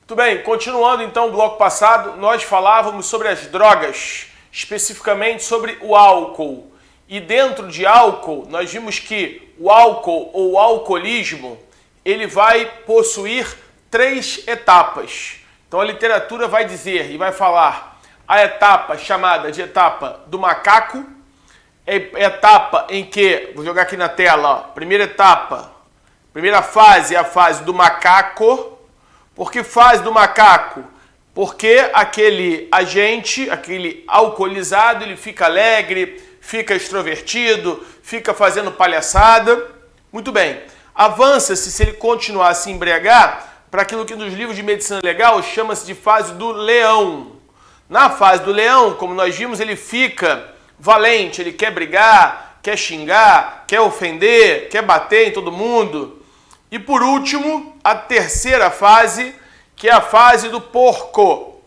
Muito bem, continuando então o bloco passado, nós falávamos sobre as drogas, especificamente sobre o álcool. E dentro de álcool, nós vimos que o álcool ou o alcoolismo, ele vai possuir 3 etapas. Então a literatura vai dizer e vai falar a etapa chamada de etapa do macaco, etapa em que, vou jogar aqui na tela, ó, primeira etapa, primeira fase é a fase do macaco. Por que fase do macaco? Porque aquele agente, aquele alcoolizado, ele fica alegre, fica extrovertido, fica fazendo palhaçada. Muito bem. Avança-se, se ele continuar a se embriagar, para aquilo que nos livros de medicina legal chama-se de fase do leão. Na fase do leão, como nós vimos, ele fica valente, ele quer brigar, quer xingar, quer ofender, quer bater em todo mundo. E por último, a terceira fase, que é a fase do porco.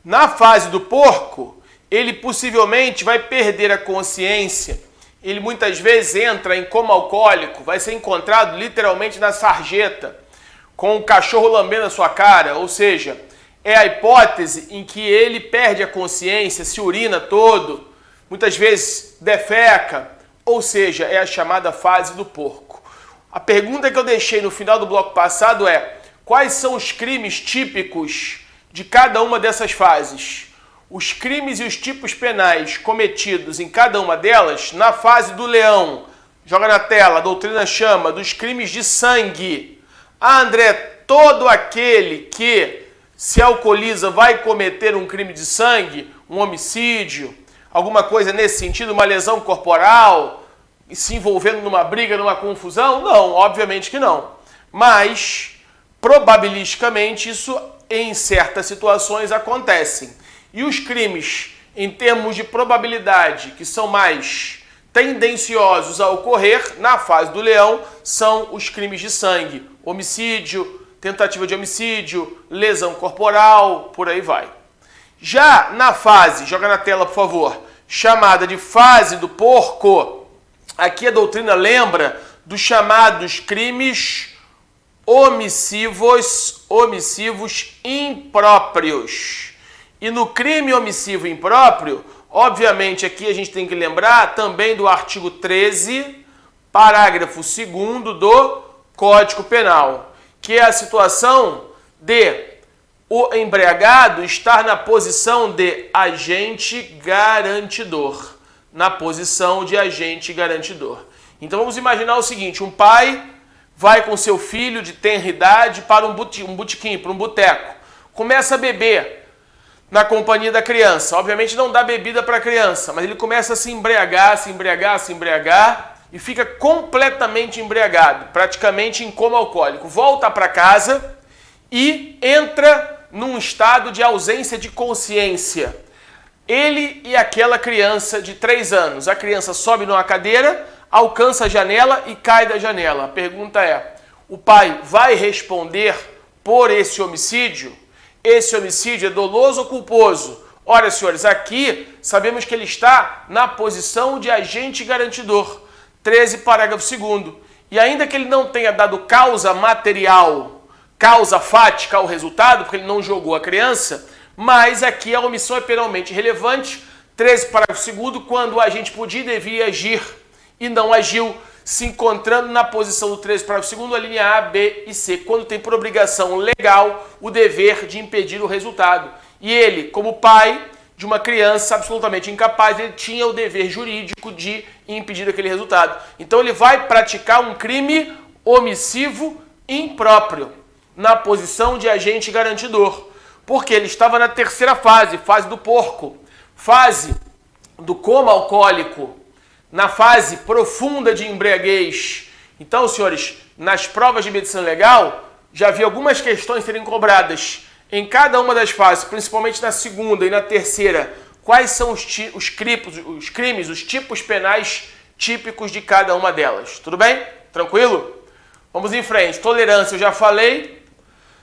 Na fase do porco, ele possivelmente vai perder a consciência. Ele muitas vezes entra em coma alcoólico, vai ser encontrado literalmente na sarjeta, com o cachorro lambendo a sua cara. Ou seja, é a hipótese em que ele perde a consciência, se urina todo, muitas vezes defeca, ou seja, é a chamada fase do porco. A pergunta que eu deixei no final do bloco passado é: quais são os crimes típicos de cada uma dessas fases? Os crimes e os tipos penais cometidos em cada uma delas, na fase do leão, joga na tela, a doutrina chama dos crimes de sangue. Ah, André, todo aquele que se alcooliza vai cometer um crime de sangue, um homicídio, alguma coisa nesse sentido, uma lesão corporal, se envolvendo numa briga, numa confusão? Não, obviamente que não. Mas, probabilisticamente, isso em certas situações acontecem. E os crimes, em termos de probabilidade, que são mais tendenciosos a ocorrer na fase do leão, são os crimes de sangue. Homicídio, tentativa de homicídio, lesão corporal, por aí vai. Já na fase, joga na tela por favor, chamada de fase do porco, aqui a doutrina lembra dos chamados crimes omissivos impróprios. E no crime omissivo impróprio, obviamente aqui a gente tem que lembrar também do artigo 13, parágrafo 2º do Código Penal, que é a situação de o embriagado estar na posição de agente garantidor. Na posição de agente garantidor. Então vamos imaginar o seguinte: um pai vai com seu filho de tenra idade para um botequim, para um boteco. Começa a beber na companhia da criança. Obviamente não dá bebida para a criança, mas ele começa a se embriagar e fica completamente embriagado, praticamente em coma alcoólico. Volta para casa e entra num estado de ausência de consciência. Ele e aquela criança de 3 anos. A criança sobe numa cadeira, alcança a janela e cai da janela. A pergunta é: o pai vai responder por esse homicídio? Esse homicídio é doloso ou culposo? Ora, senhores, aqui sabemos que ele está na posição de agente garantidor. 13, parágrafo 2º. E ainda que ele não tenha dado causa material, causa fática ao resultado, porque ele não jogou a criança, mas aqui a omissão é penalmente relevante. 13, parágrafo 2º, quando o agente podia e devia agir e não agiu, se encontrando na posição do 13, parágrafo 2º, a linha A, B e C, quando tem por obrigação legal o dever de impedir o resultado. E ele, como pai de uma criança absolutamente incapaz, ele tinha o dever jurídico de impedir aquele resultado. Então ele vai praticar um crime omissivo impróprio, na posição de agente garantidor. Porque ele estava na terceira fase, fase do porco, fase do coma alcoólico, na fase profunda de embriaguez. Então, senhores, nas provas de medicina legal, já vi algumas questões serem cobradas em cada uma das fases, principalmente na segunda e na terceira. Quais são os crimes, os tipos penais típicos de cada uma delas? Tudo bem? Tranquilo? Vamos em frente. Tolerância, eu já falei.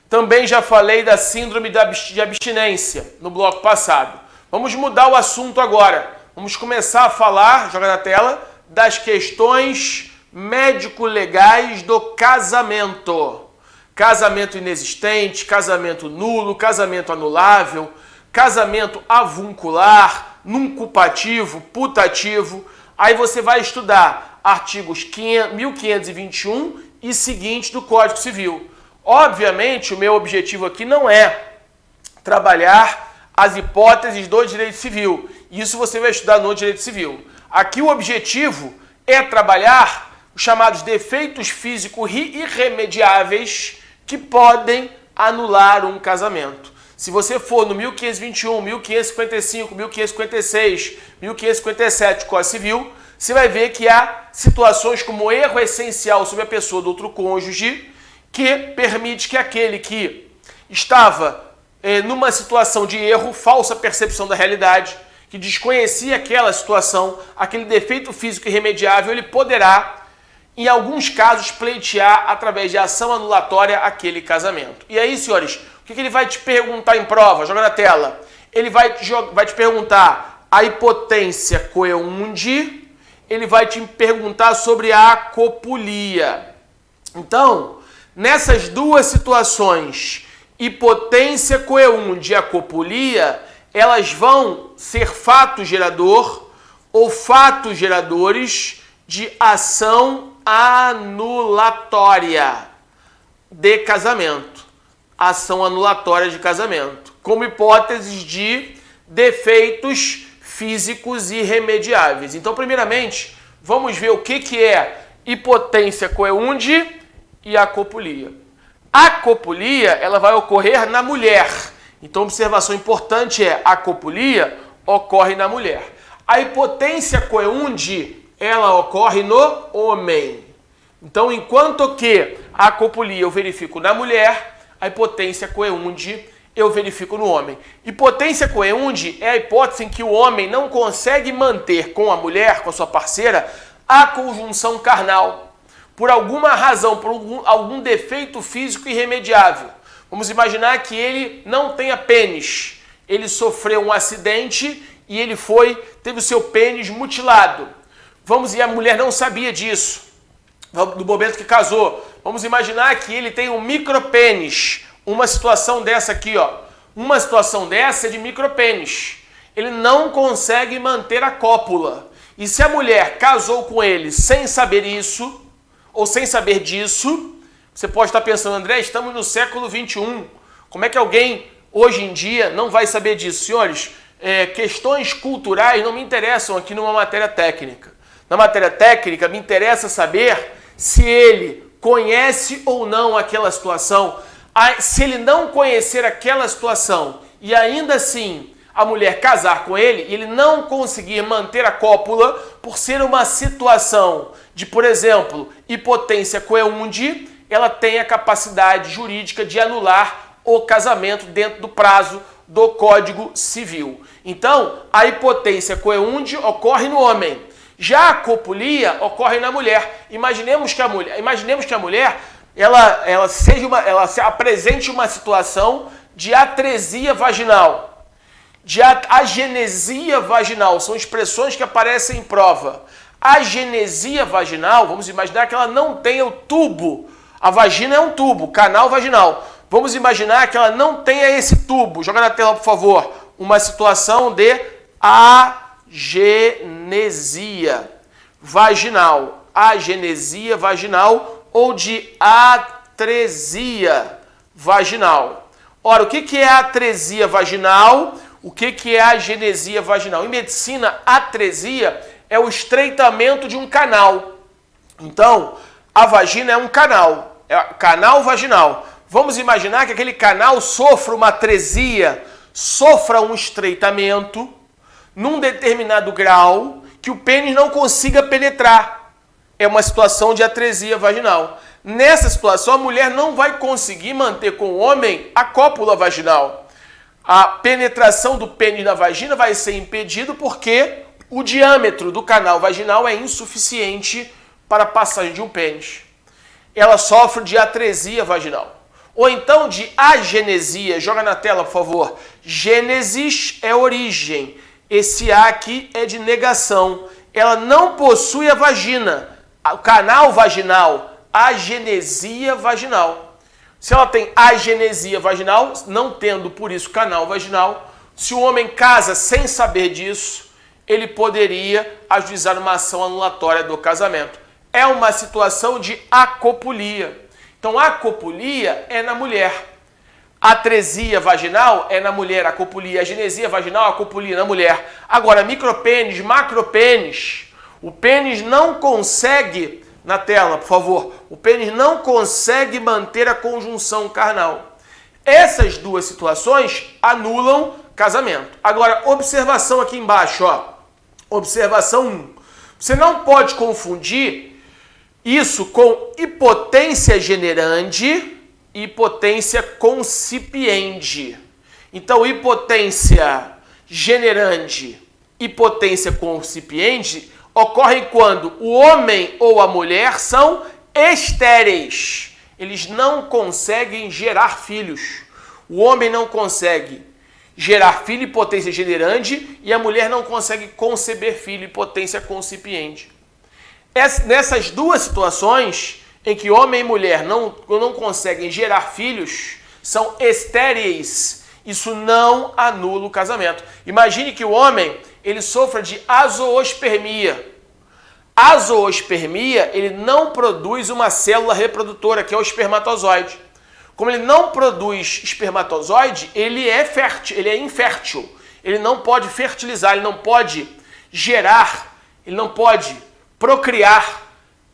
Também já falei da síndrome de abstinência no bloco passado. Vamos mudar o assunto agora. Vamos começar a falar, joga na tela, das questões médico-legais do casamento. casamento inexistente, casamento nulo, casamento anulável, casamento avuncular, nuncupativo, putativo. Aí você vai estudar artigos 1521 e seguintes do Código Civil. Obviamente, o meu objetivo aqui não é trabalhar as hipóteses do direito civil. Isso você vai estudar no direito civil. Aqui o objetivo é trabalhar os chamados defeitos físicos irremediáveis que podem anular um casamento. Se você for no 1521, 1555, 1556, 1557 Código Civil, você vai ver que há situações como erro essencial sobre a pessoa do outro cônjuge que permite que aquele que estava numa situação de erro, falsa percepção da realidade, que desconhecia aquela situação, aquele defeito físico irremediável, ele poderá, em alguns casos, pleitear através de ação anulatória aquele casamento. E aí, senhores, o que ele vai te perguntar em prova? Joga na tela. Ele vai te perguntar a hipotência coeunde, ele vai te perguntar sobre a copulia. Então, nessas duas situações, hipotência coeunde e a copulia, elas vão ser fato gerador ou fatos geradores de ação anulatória de casamento. Ação anulatória de casamento, como hipóteses de defeitos físicos irremediáveis. Então, primeiramente, vamos ver o que é hipotência coeunde e a copulia. A copulia, ela vai ocorrer na mulher. Então, observação importante é a copulia ocorre na mulher. A hipotência coeunde, ela ocorre no homem. Então, enquanto que a copulia eu verifico na mulher, a hipotência coeunde eu verifico no homem. Hipotência coeunde é a hipótese em que o homem não consegue manter com a mulher, com a sua parceira, a conjunção carnal. Por alguma razão, por algum defeito físico irremediável. Vamos imaginar que ele não tenha pênis. Ele sofreu um acidente e ele teve o seu pênis mutilado. E a mulher não sabia disso, no momento que casou. Vamos imaginar que ele tem um micropênis. Uma situação dessa aqui, ó. Uma situação dessa é de micropênis. Ele não consegue manter a cópula. E se a mulher casou com ele sem saber isso, ou sem saber disso, você pode estar pensando, André, estamos no século XXI. Como é que alguém, hoje em dia, não vai saber disso? Senhores, questões culturais não me interessam aqui numa matéria técnica. Na matéria técnica, me interessa saber se ele conhece ou não aquela situação. Se ele não conhecer aquela situação e ainda assim a mulher casar com ele e ele não conseguir manter a cópula por ser uma situação de, por exemplo, hipotência coeunde, ela tem a capacidade jurídica de anular o casamento dentro do prazo do Código Civil. Então, a hipotência coeunde ocorre no homem. Já a copulia ocorre na mulher. Imaginemos que a mulher ela se apresente uma situação de atresia vaginal, de agenesia vaginal, são expressões que aparecem em prova. Agenesia vaginal, vamos imaginar que ela não tenha o tubo, a vagina é um tubo, canal vaginal. Vamos imaginar que ela não tenha esse tubo. Joga na tela, por favor, uma situação de agenesia vaginal. Agenesia vaginal ou de atresia vaginal. Ora, o que é atresia vaginal? O que é agenesia vaginal? Em medicina, atresia é o estreitamento de um canal. Então, a vagina é um canal, canal vaginal. Vamos imaginar que aquele canal sofra uma atresia, sofra um estreitamento num determinado grau que o pênis não consiga penetrar. É uma situação de atresia vaginal. Nessa situação, a mulher não vai conseguir manter com o homem a cópula vaginal. A penetração do pênis na vagina vai ser impedido porque o diâmetro do canal vaginal é insuficiente para a passagem de um pênis. Ela sofre de atresia vaginal. Ou então de agenesia. Joga na tela, por favor. Gênesis é origem. Esse A aqui é de negação. Ela não possui a vagina. O canal vaginal. Agenesia vaginal. Se ela tem agenesia vaginal, não tendo por isso canal vaginal, se o homem casa sem saber disso, ele poderia ajuizar uma ação anulatória do casamento. É uma situação de acopulia. Então, a acopulia é na mulher. Atresia vaginal é na mulher, acopulia. Agenesia vaginal, acopulia na mulher. Agora, micropênis, macropênis, o pênis não consegue, na tela, por favor, o pênis não consegue manter a conjunção carnal. Essas duas situações anulam casamento. Agora, observação aqui embaixo, ó. Observação 1. Você não pode confundir isso com hipotência generande e hipotência concipiente. Então, hipotência generande e hipotência concipiente ocorrem quando o homem ou a mulher são estéreis. Eles não conseguem gerar filhos. O homem não consegue gerar filho, hipotência generande, e a mulher não consegue conceber filho, hipotência concipiente. Nessas duas situações, em que homem e mulher não conseguem gerar filhos, são estéreis. Isso não anula o casamento. Imagine que o homem ele sofra de azoospermia. Azoospermia, ele não produz uma célula reprodutora, que é o espermatozoide. Como ele não produz espermatozoide, ele é fértil, ele é infértil. Ele não pode fertilizar, ele não pode gerar, ele não pode procriar,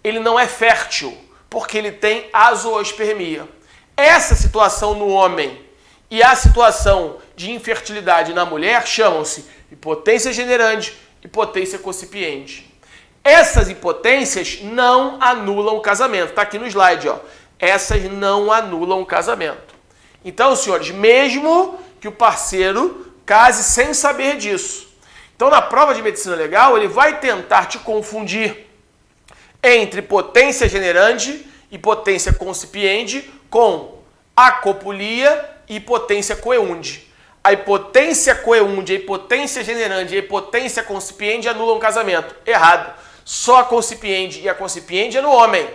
ele não é fértil, porque ele tem azoospermia. Essa situação no homem e a situação de infertilidade na mulher chamam-se hipotência generande e hipotência concipiente. Essas hipotências não anulam o casamento. Está aqui no slide, ó. Essas não anulam o casamento. Então, senhores, mesmo que o parceiro case sem saber disso. Então, na prova de medicina legal, ele vai tentar te confundir entre potência generande e potência concipiente com acopulia e potência coeunde. A hipotência coeunde, a hipotência generande e a hipotência concipiente anulam o casamento. Errado. Só a concipiente e a concipiente é no homem.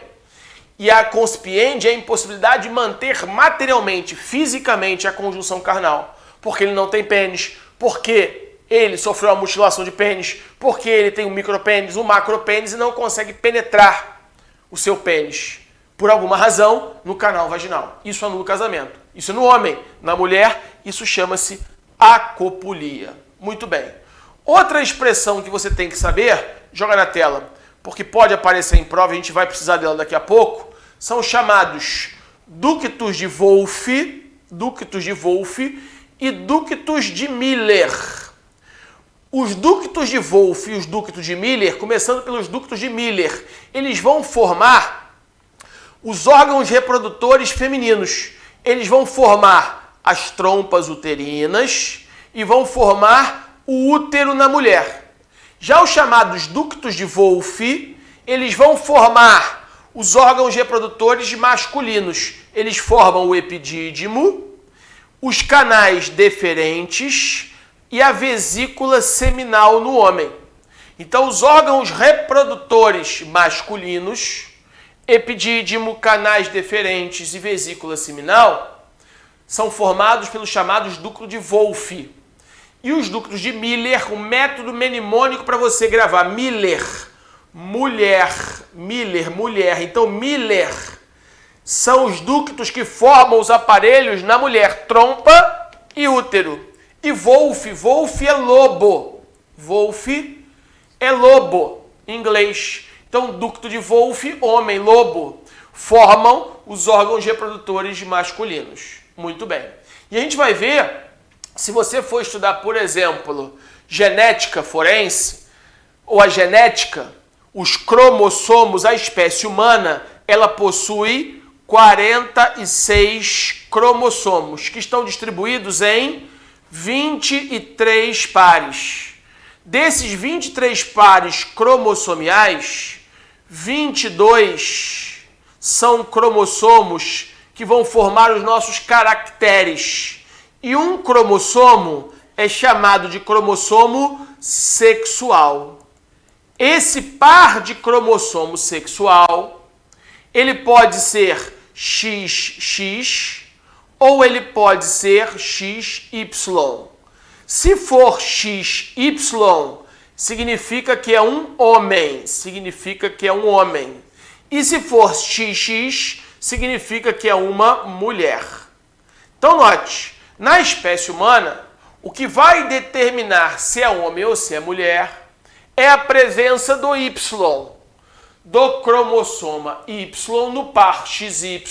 E a concipiente é a impossibilidade de manter materialmente, fisicamente, a conjunção carnal. Porque ele não tem pênis, porque ele sofreu uma mutilação de pênis, porque ele tem um micropênis, um macropênis e não consegue penetrar o seu pênis, por alguma razão, no canal vaginal. Isso anula o casamento. Isso é no homem. Na mulher, isso chama-se acopulia. Muito bem. Outra expressão que você tem que saber, joga na tela, porque pode aparecer em prova, a gente vai precisar dela daqui a pouco, são chamados ductus de Wolff e ductus de Miller. Os ductos de Wolff e os ductos de Miller, começando pelos ductos de Miller, eles vão formar os órgãos reprodutores femininos. Eles vão formar as trompas uterinas e vão formar o útero na mulher. Já os chamados ductos de Wolff, eles vão formar os órgãos reprodutores masculinos. Eles formam o epidídimo, os canais deferentes e a vesícula seminal no homem. Então, os órgãos reprodutores masculinos, epidídimo, canais deferentes e vesícula seminal, são formados pelos chamados ductos de Wolff. E os ductos de Miller, o método mnemônico para você gravar Miller, mulher, Miller, mulher. Então, Miller são os ductos que formam os aparelhos na mulher, trompa e útero. E Wolff é lobo. Wolff é lobo, em inglês. Então, ducto de Wolff, homem, lobo, formam os órgãos reprodutores masculinos. Muito bem. E a gente vai ver, se você for estudar, por exemplo, genética forense, ou a genética, os cromossomos, a espécie humana, ela possui 46 cromossomos, que estão distribuídos em 23 pares. Desses 23 pares cromossomiais, 22 são cromossomos que vão formar os nossos caracteres. E um cromossomo é chamado de cromossomo sexual. Esse par de cromossomo sexual, ele pode ser XX ou ele pode ser XY. Se for XY, significa que é um homem, E se for XX, significa que é uma mulher. Então note, na espécie humana, o que vai determinar se é homem ou se é mulher é a presença do Y, do cromossoma Y no par XY.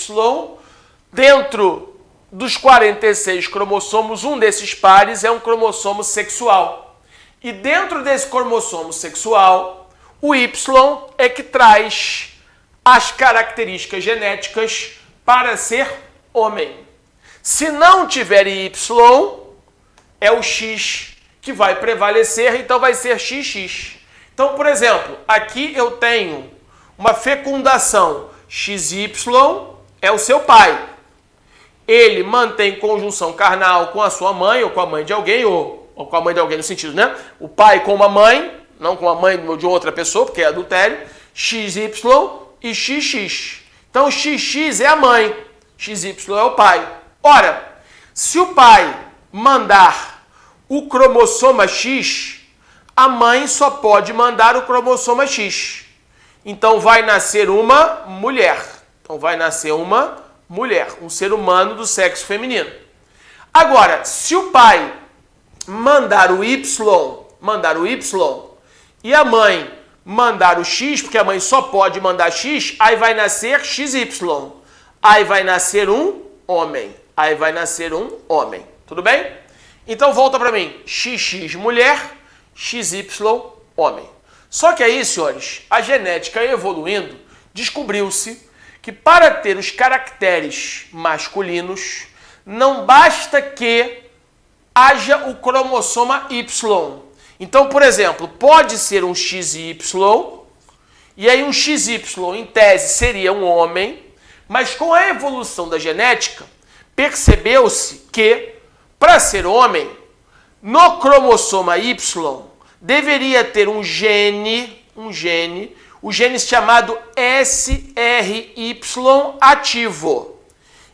Dentro dos 46 cromossomos, um desses pares é um cromossomo sexual. E dentro desse cromossomo sexual, o Y é que traz as características genéticas para ser homem. Se não tiver Y, é o X que vai prevalecer, então vai ser XX. Então, por exemplo, aqui eu tenho uma fecundação. XY é o seu pai. Ele mantém conjunção carnal com a sua mãe, ou com a mãe de alguém, ou com a mãe de alguém no sentido, né? O pai com uma mãe, não com a mãe de outra pessoa, porque é adultério. XY e XX. Então, XX é a mãe, XY é o pai. Ora, se o pai mandar o cromossoma X, a mãe só pode mandar o cromossoma X. Então vai nascer uma mulher. Um ser humano do sexo feminino. Agora, se o pai mandar o Y e a mãe mandar o X, porque a mãe só pode mandar X, aí vai nascer XY. Aí vai nascer um homem. Tudo bem? Então volta para mim. XX mulher, XY homem. Só que aí, senhores, a genética evoluindo, descobriu-se que para ter os caracteres masculinos, não basta que haja o cromossoma Y. Então, por exemplo, pode ser um XY, e aí um XY, em tese, seria um homem, mas com a evolução da genética, percebeu-se que, para ser homem, no cromossoma Y, deveria ter um gene, o gene chamado SRY ativo.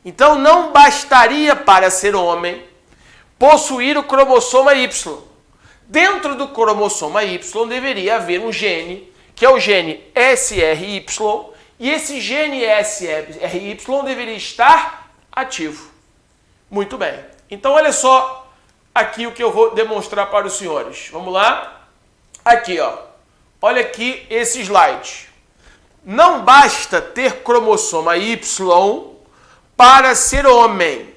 Então, não bastaria para ser homem possuir o cromossoma Y. Dentro do cromossoma Y deveria haver um gene, que é o gene SRY, e esse gene SRY deveria estar ativo. Muito bem. Então, olha só aqui o que eu vou demonstrar para os senhores. Vamos lá? Aqui, ó. Olha aqui esse slide. Não basta ter cromossoma Y para ser homem.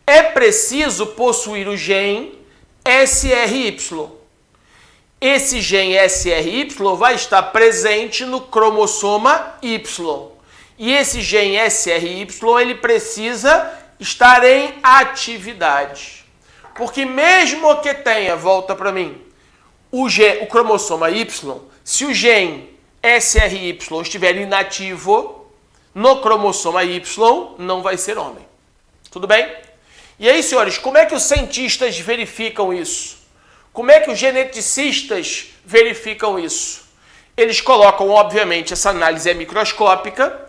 É preciso possuir o gene SRY. Esse gene SRY vai estar presente no cromossoma Y. E esse gene SRY, ele precisa estar em atividade. Porque mesmo que tenha, volta para mim, o cromossoma Y, se o gene SRY estiver inativo, no cromossoma Y não vai ser homem. Tudo bem? E aí, senhores, como é que os cientistas verificam isso? Como é que os geneticistas verificam isso? Eles colocam, obviamente, essa análise é microscópica,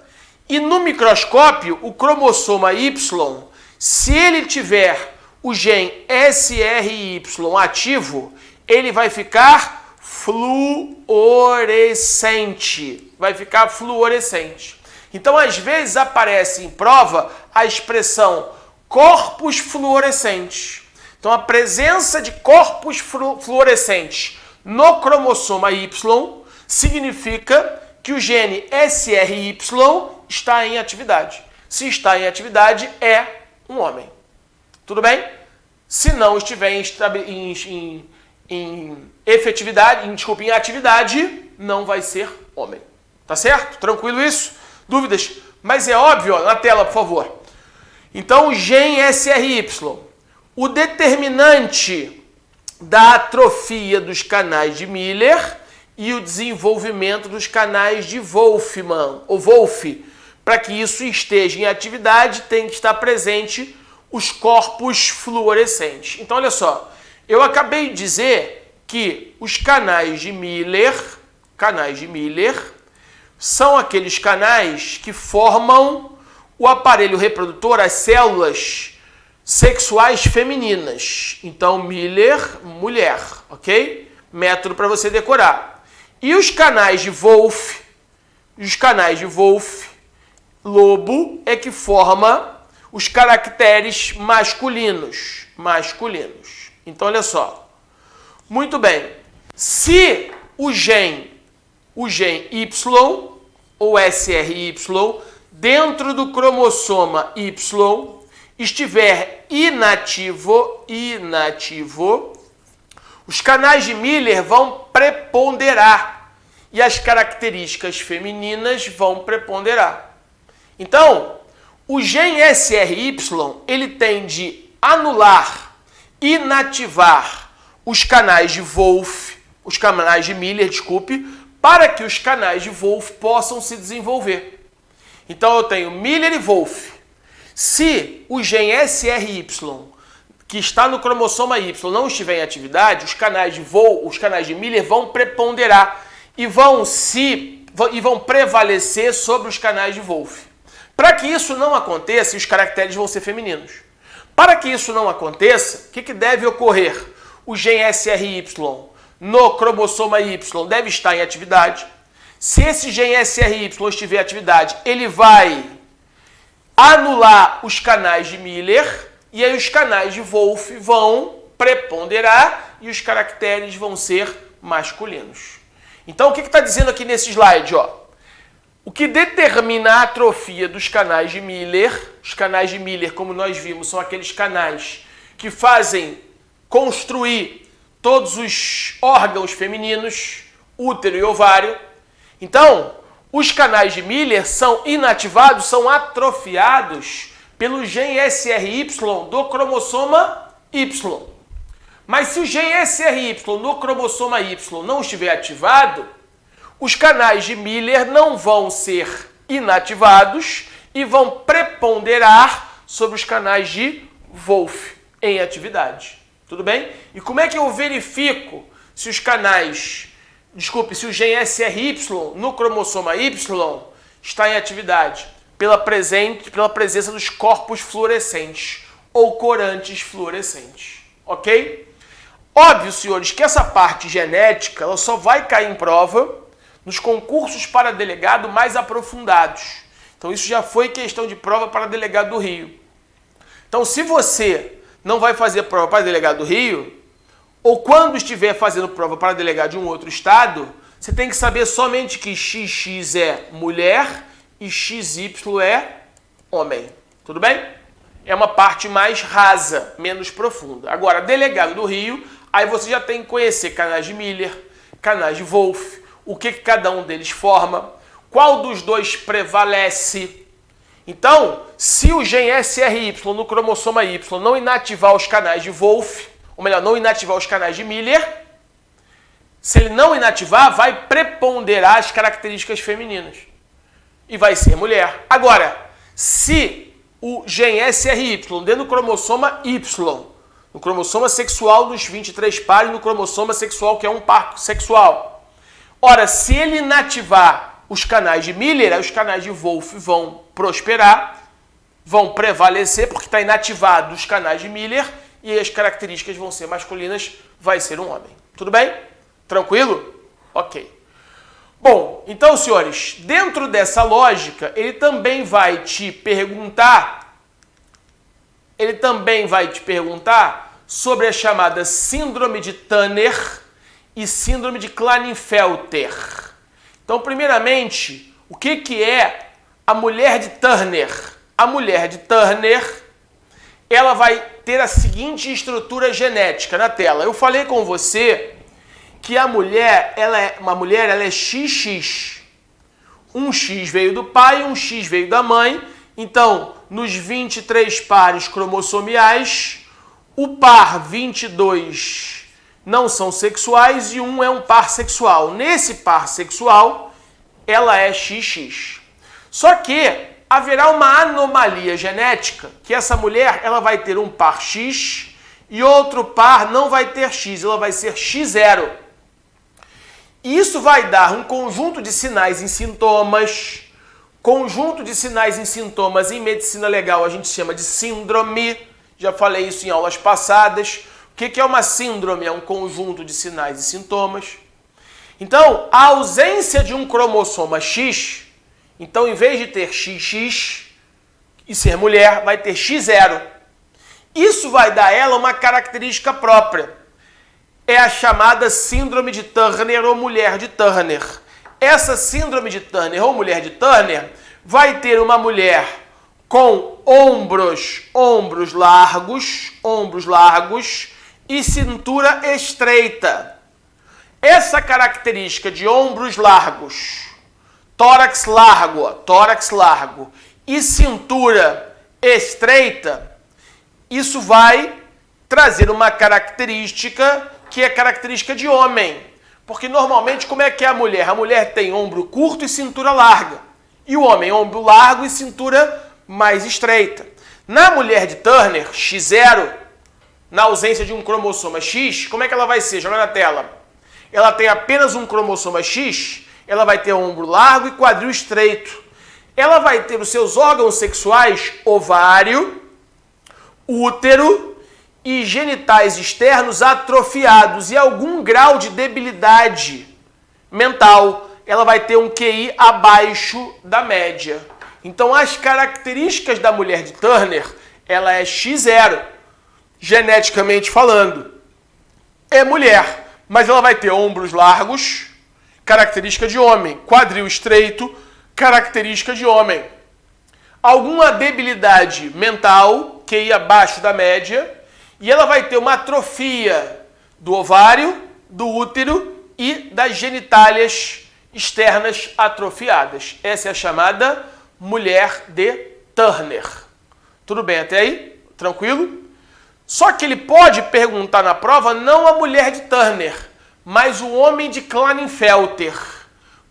e no microscópio, o cromossoma Y, se ele tiver o gene SRY ativo, ele vai ficar fluorescente. Então, às vezes, aparece em prova a expressão corpos fluorescentes. Então, a presença de corpos fluorescentes no cromossoma Y significa que o gene SRY está em atividade. Se está em atividade, é um homem. Tudo bem? Se não estiver em atividade, não vai ser homem. Tá certo? Tranquilo isso? Dúvidas? Mas é óbvio, ó, na tela, por favor. Então, o gene SRY, o determinante da atrofia dos canais de Miller e o desenvolvimento dos canais de Wolfman, ou Wolff. Para que isso esteja em atividade, tem que estar presente os corpos fluorescentes. Então, olha só, eu acabei de dizer que os canais de Miller são aqueles canais que formam o aparelho reprodutor, as células sexuais femininas. Então, Miller, mulher, ok? Método para você decorar. E os canais de Wolff, lobo, é que forma os caracteres masculinos. Então, olha só. Muito bem. Se o gen Y ou SRY dentro do cromossoma Y estiver inativo, os canais de Miller vão preponderar e as características femininas vão preponderar. Então, o gen SRY, ele tem de anular, inativar os canais de Wolff, os canais de Miller, para que os canais de Wolff possam se desenvolver. Então, eu tenho Miller e Wolff. Se o gen SRY, que está no cromossoma Y, não estiver em atividade, os canais de Miller vão preponderar e vão prevalecer sobre os canais de Wolff. Para que isso não aconteça, os caracteres vão ser femininos. Para que isso não aconteça, o que deve ocorrer? O gen SRY no cromossoma Y deve estar em atividade. Se esse gen SRY estiver em atividade, ele vai anular os canais de Miller e aí os canais de Wolff vão preponderar e os caracteres vão ser masculinos. Então, o que está dizendo aqui nesse slide? O que determina a atrofia dos canais de Miller, os canais de Miller, como nós vimos, são aqueles canais que fazem construir todos os órgãos femininos, útero e ovário. Então, os canais de Miller são inativados, são atrofiados pelo gen SRY do cromossoma Y. Mas se o gen SRY no cromossoma Y não estiver ativado, os canais de Miller não vão ser inativados e vão preponderar sobre os canais de Wolff em atividade. Tudo bem? E como é que eu verifico se os se o gen SRY no cromossoma Y está em atividade? Pela presença dos corpos fluorescentes ou corantes fluorescentes. Ok? Óbvio, senhores, que essa parte genética ela só vai cair em prova nos concursos para delegado mais aprofundados. Então, isso já foi questão de prova para delegado do Rio. Então, se você não vai fazer prova para delegado do Rio, ou quando estiver fazendo prova para delegado de um outro estado, você tem que saber somente que XX é mulher e XY é homem. Tudo bem? É uma parte mais rasa, menos profunda. Agora, delegado do Rio, aí você já tem que conhecer canais de Miller, canais de Wolff, o que cada um deles forma, qual dos dois prevalece. Então, se o gen SRY no cromossoma Y não inativar os canais de Wolff, ou melhor, não inativar os canais de Miller, se ele não inativar, vai preponderar as características femininas e vai ser mulher. Agora, se o gen SRY dentro do cromossoma Y, no cromossoma sexual dos 23 pares, no cromossoma sexual que é um par sexual, ora, se ele inativar os canais de Miller, aí os canais de Wolff vão prosperar, vão prevalecer, porque está inativado os canais de Miller e as características vão ser masculinas, vai ser um homem. Tudo bem? Tranquilo? Ok. Bom, então, senhores, dentro dessa lógica, ele também vai te perguntar sobre a chamada síndrome de Turner e síndrome de Klinefelter. Então, primeiramente, o que é a mulher de Turner? A mulher de Turner, ela vai ter a seguinte estrutura genética na tela. Eu falei com você que a mulher, ela é XX. Um X veio do pai, um X veio da mãe. Então, nos 23 pares cromossomiais, o par 22 não são sexuais e um é um par sexual. Nesse par sexual, ela é XX. Só que haverá uma anomalia genética, que essa mulher ela vai ter um par X e outro par não vai ter X, ela vai ser X0. Isso vai dar um conjunto de sinais e sintomas, Conjunto de sinais e sintomas em medicina legal a gente chama de síndrome. Já falei isso em aulas passadas. O que é uma síndrome? É um conjunto de sinais e sintomas. Então, a ausência de um cromossoma X, então em vez de ter XX e ser mulher, vai ter X0. Isso vai dar a ela uma característica própria. É a chamada síndrome de Turner ou mulher de Turner. Essa síndrome de Turner ou mulher de Turner vai ter uma mulher com ombros largos e cintura estreita. Essa característica de ombros largos, tórax largo e cintura estreita, isso vai trazer uma característica que é característica de homem. Porque normalmente como é que é a mulher? A mulher tem ombro curto e cintura larga. E o homem, ombro largo e cintura mais estreita. Na mulher de Turner, X0, na ausência de um cromossoma X, como é que ela vai ser? Joga na tela. Ela tem apenas um cromossoma X, ela vai ter ombro largo e quadril estreito. Ela vai ter os seus órgãos sexuais, ovário, útero e genitais externos atrofiados e algum grau de debilidade mental. Ela vai ter um QI abaixo da média. Então, as características da mulher de Turner, ela é X0, geneticamente falando. É mulher, mas ela vai ter ombros largos, característica de homem, quadril estreito, característica de homem. Alguma debilidade mental, QI abaixo da média, e ela vai ter uma atrofia do ovário, do útero e das genitálias externas atrofiadas. Essa é a chamada mulher de Turner. Tudo bem até aí? Tranquilo? Só que ele pode perguntar na prova não a mulher de Turner, mas o homem de Klinefelter.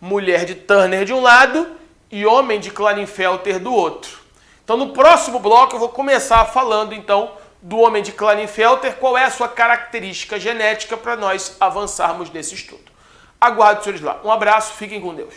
Mulher de Turner de um lado e homem de Klinefelter do outro. Então no próximo bloco eu vou começar falando então do homem de Klinefelter, qual é a sua característica genética para nós avançarmos nesse estudo. Aguardo os senhores lá. Um abraço, fiquem com Deus.